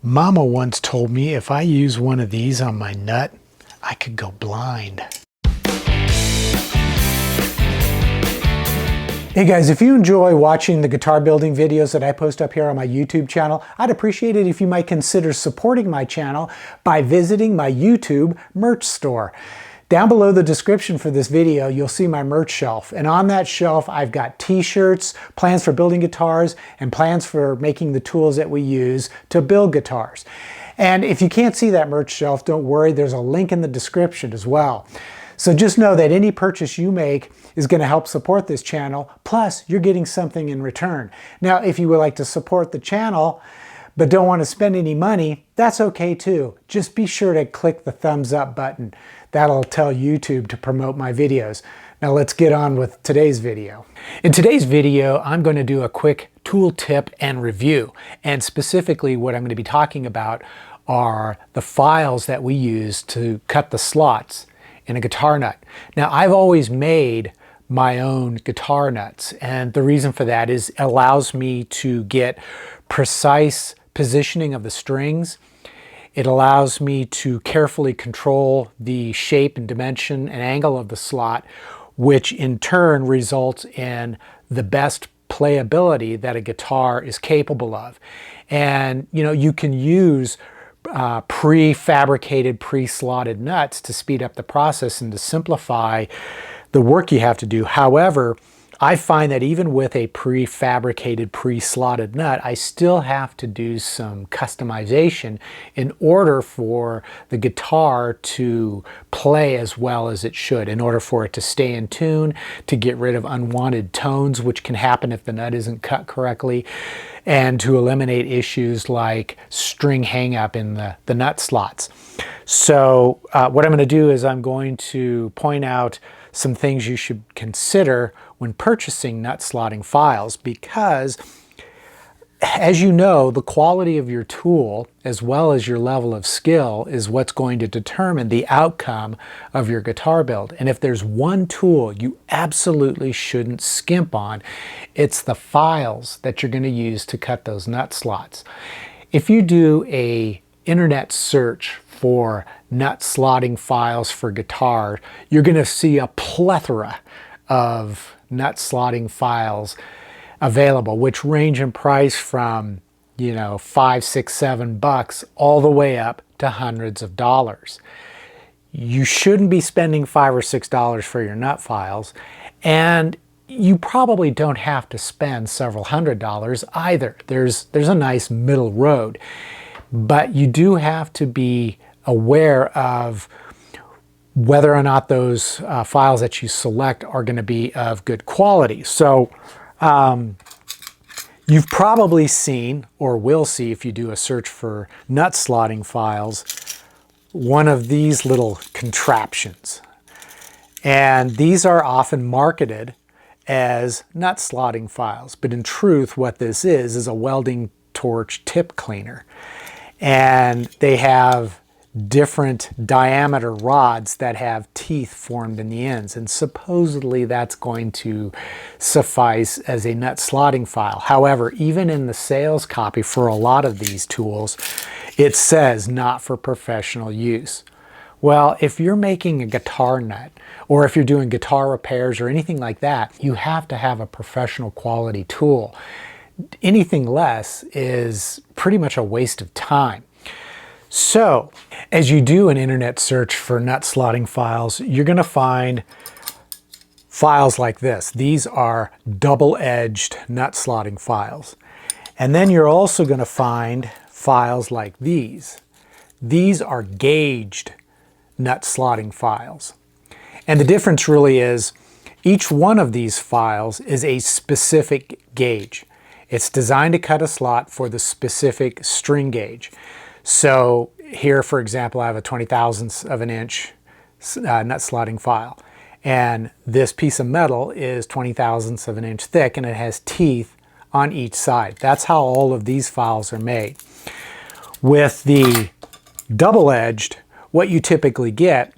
Mama once told me if I use one of these on my nut, I could go blind. Hey guys, if you enjoy watching the guitar building videos that I post up here on my YouTube channel, I'd appreciate it if you might consider supporting my channel by visiting my YouTube merch store. Down below the description for this video, you'll see my merch shelf. And on that shelf, I've got t-shirts, plans for building guitars, and plans for making the tools that we use to build guitars. And if you can't see that merch shelf, don't worry, there's a link in the description as well. So just know that any purchase you make is going to help support this channel, plus you're getting something in return. Now, if you would like to support the channel, but don't want to spend any money, that's okay too. Just be sure to click the thumbs up button. That'll tell YouTube to promote my videos. Now let's get on with today's video. In today's video, I'm going to do a quick tool tip and review. And specifically what I'm going to be talking about are the files that we use to cut the slots in a guitar nut. Now I've always made my own guitar nuts, and the reason for that is it allows me to get precise positioning of the strings. It allows me to carefully control the shape and dimension and angle of the slot, which in turn results in the best playability that a guitar is capable of. And you know, you can use prefabricated, pre-slotted nuts to speed up the process and to simplify the work you have to do. However, I find that even with a prefabricated, pre-slotted nut, I still have to do some customization in order for the guitar to play as well as it should, in order for it to stay in tune, to get rid of unwanted tones, which can happen if the nut isn't cut correctly, and to eliminate issues like string hang-up in the nut slots. So what I'm going to do is I'm going to point out some things you should consider when purchasing nut slotting files, because as you know, the quality of your tool as well as your level of skill is what's going to determine the outcome of your guitar build. And if there's one tool you absolutely shouldn't skimp on, it's the files that you're going to use to cut those nut slots. If you do a internet search for nut slotting files for guitar, you're going to see a plethora of nut slotting files available, which range in price from, you know, $5, $6, $7 all the way up to hundreds of dollars. You shouldn't be spending $5 or $6 for your nut files, and you probably don't have to spend several $100s either. There's a nice middle road, but you do have to be aware of whether or not those files that you select are going to be of good quality. So you've probably seen, or will see if you do a search for nut slotting files, one of these little contraptions. And these are often marketed as nut slotting files, but in truth what this is a welding torch tip cleaner. And they have different diameter rods that have teeth formed in the ends, and supposedly that's going to suffice as a nut slotting file. However, even in the sales copy for a lot of these tools, it says not for professional use. Well, if you're making a guitar nut, or if you're doing guitar repairs or anything like that, you have to have a professional quality tool. Anything less is pretty much a waste of time. So, as you do an internet search for nut slotting files, you're going to find files like this. These are double-edged nut slotting files. And then you're also going to find files like these. These are gauged nut slotting files. And the difference really is each one of these files is a specific gauge. It's designed to cut a slot for the specific string gauge. So here, for example, I have a 20 thousandths of an inch nut slotting file. And this piece of metal is 20 thousandths of an inch thick, and it has teeth on each side. That's how all of these files are made. With the double-edged, what you typically get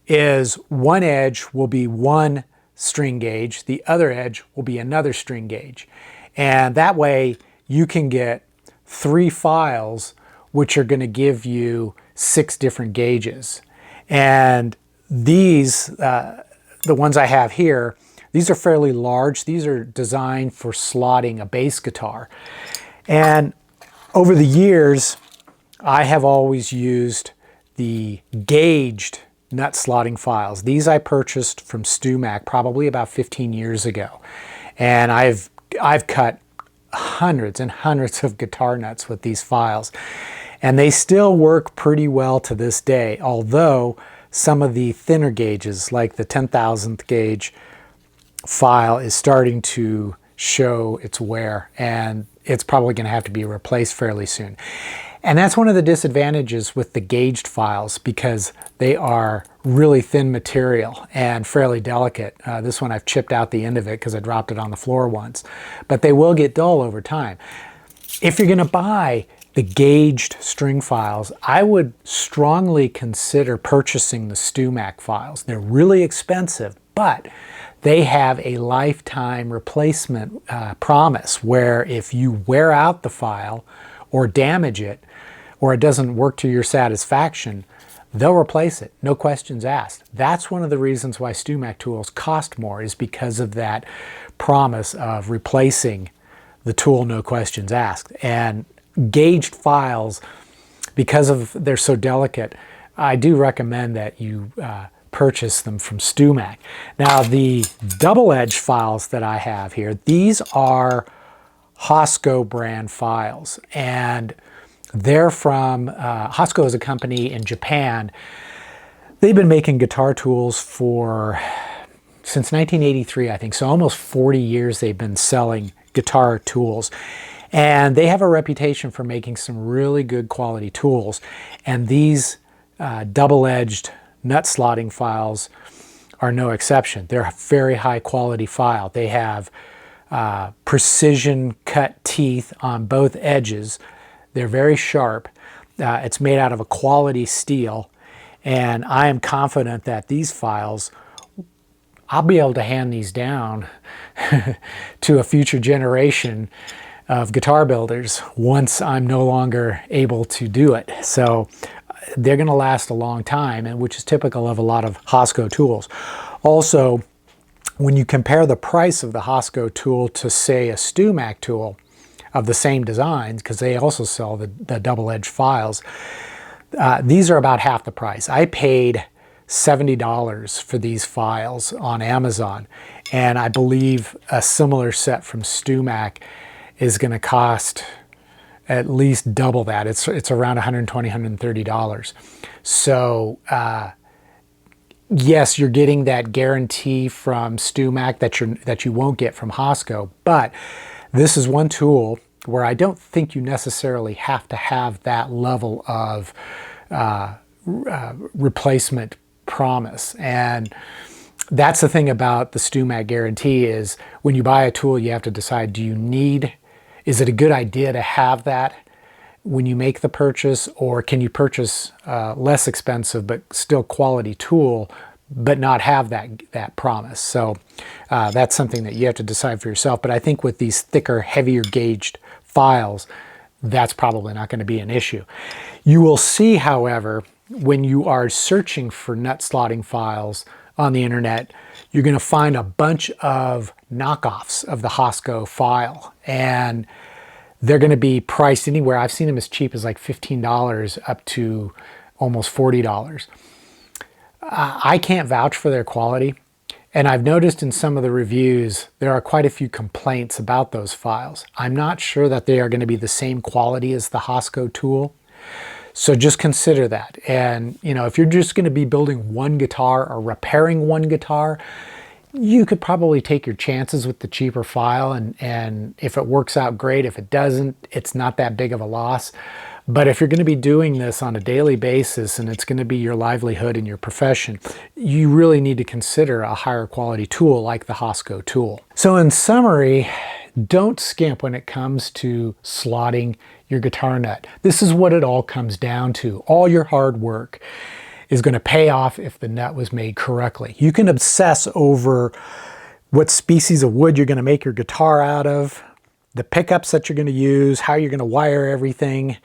is one edge will be one string gauge, the other edge will be another string gauge. And that way you can get 3 files which are going to give you 6 different gauges. And these, the ones I have here, these are fairly large. These are designed for slotting a bass guitar. And over the years, I have always used the gauged nut slotting files. These I purchased from StewMac probably about 15 years ago. And I've cut hundreds and hundreds of guitar nuts with these files. And they still work pretty well to this day, although some of the thinner gauges, like the 10,000th gauge file, is starting to show its wear, and it's probably going to have to be replaced fairly soon. And that's one of the disadvantages with the gauged files, because they are really thin material and fairly delicate. This one I've chipped out the end of it because I dropped it on the floor once, but they will get dull over time. If you're going to buy the gauged string files, I would strongly consider purchasing the StewMac files. They're really expensive, but they have a lifetime replacement promise, where if you wear out the file or damage it, or it doesn't work to your satisfaction, they'll replace it, no questions asked. That's one of the reasons why StewMac tools cost more, is because of that promise of replacing the tool, no questions asked. And gauged files, because of they're so delicate, I do recommend that you purchase them from StewMac. Now, the double-edged files that I have here, these are Hosco brand files, and they're from, Hosco is a company in Japan. They've been making guitar tools since 1983, I think, so almost 40 years they've been selling guitar tools. And they have a reputation for making some really good quality tools. And these double-edged nut slotting files are no exception. They're a very high quality file. They have precision cut teeth on both edges. They're very sharp. It's made out of a quality steel. And I am confident that these files, I'll be able to hand these down to a future generation of guitar builders once I'm no longer able to do it. So they're going to last a long time, and which is typical of a lot of Hosco tools. Also, when you compare the price of the Hosco tool to, say, a StewMac tool of the same designs, because they also sell the double-edged files, these are about half the price. I paid $70 for these files on Amazon, and I believe a similar set from StewMac is going to cost at least double that. It's around $120, $130. So yes, you're getting that guarantee from StewMac that you won't get from Hosco, but this is one tool where I don't think you necessarily have to have that level of replacement promise. And that's the thing about the StewMac guarantee, is when you buy a tool, you have to decide, is it a good idea to have that when you make the purchase, or can you purchase less expensive but still quality tool but not have that promise? So that's something that you have to decide for yourself. But I think with these thicker, heavier gauged files, that's probably not going to be an issue. You will see, however, when you are searching for nut slotting files on the internet, you're going to find a bunch of knockoffs of the Hosco file, and they're going to be priced anywhere. I've seen them as cheap as like $15 up to almost $40. I can't vouch for their quality, and I've noticed in some of the reviews there are quite a few complaints about those files. I'm not sure that they are going to be the same quality as the Hosco tool. So just consider that. And if you're just going to be building one guitar or repairing one guitar, you could probably take your chances with the cheaper file, and if it works out, great. If it doesn't, it's not that big of a loss. But if you're going to be doing this on a daily basis and it's going to be your livelihood and your profession, you really need to consider a higher quality tool like the Hosco tool. So in summary, don't skimp when it comes to slotting your guitar nut. This is what it all comes down to. All your hard work is going to pay off if the nut was made correctly. You can obsess over what species of wood you're going to make your guitar out of, the pickups that you're going to use, how you're going to wire everything.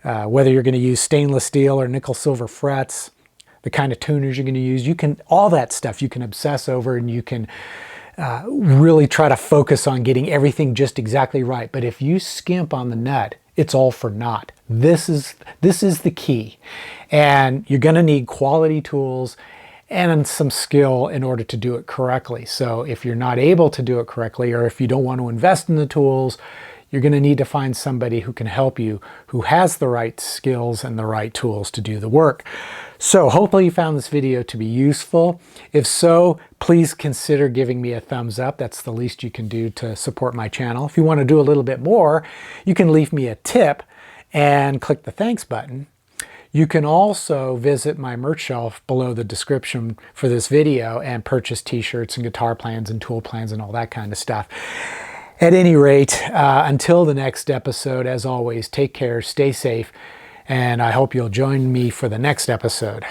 whether you're going to use stainless steel or nickel silver frets, the kind of tuners you're going to use. You can, all that stuff you can obsess over, and you can really try to focus on getting everything just exactly right. But if you skimp on the nut, it's all for naught. This is the key. And you're going to need quality tools and some skill in order to do it correctly. So if you're not able to do it correctly, or if you don't want to invest in the tools, you're going to need to find somebody who can help you, who has the right skills and the right tools to do the work. So hopefully you found this video to be useful. If so, please consider giving me a thumbs up. That's the least you can do to support my channel. If you want to do a little bit more, you can leave me a tip and click the thanks button. You can also visit my merch shelf below the description for this video and purchase t-shirts and guitar plans and tool plans and all that kind of stuff. At any rate, until the next episode, as always, take care, stay safe, and I hope you'll join me for the next episode.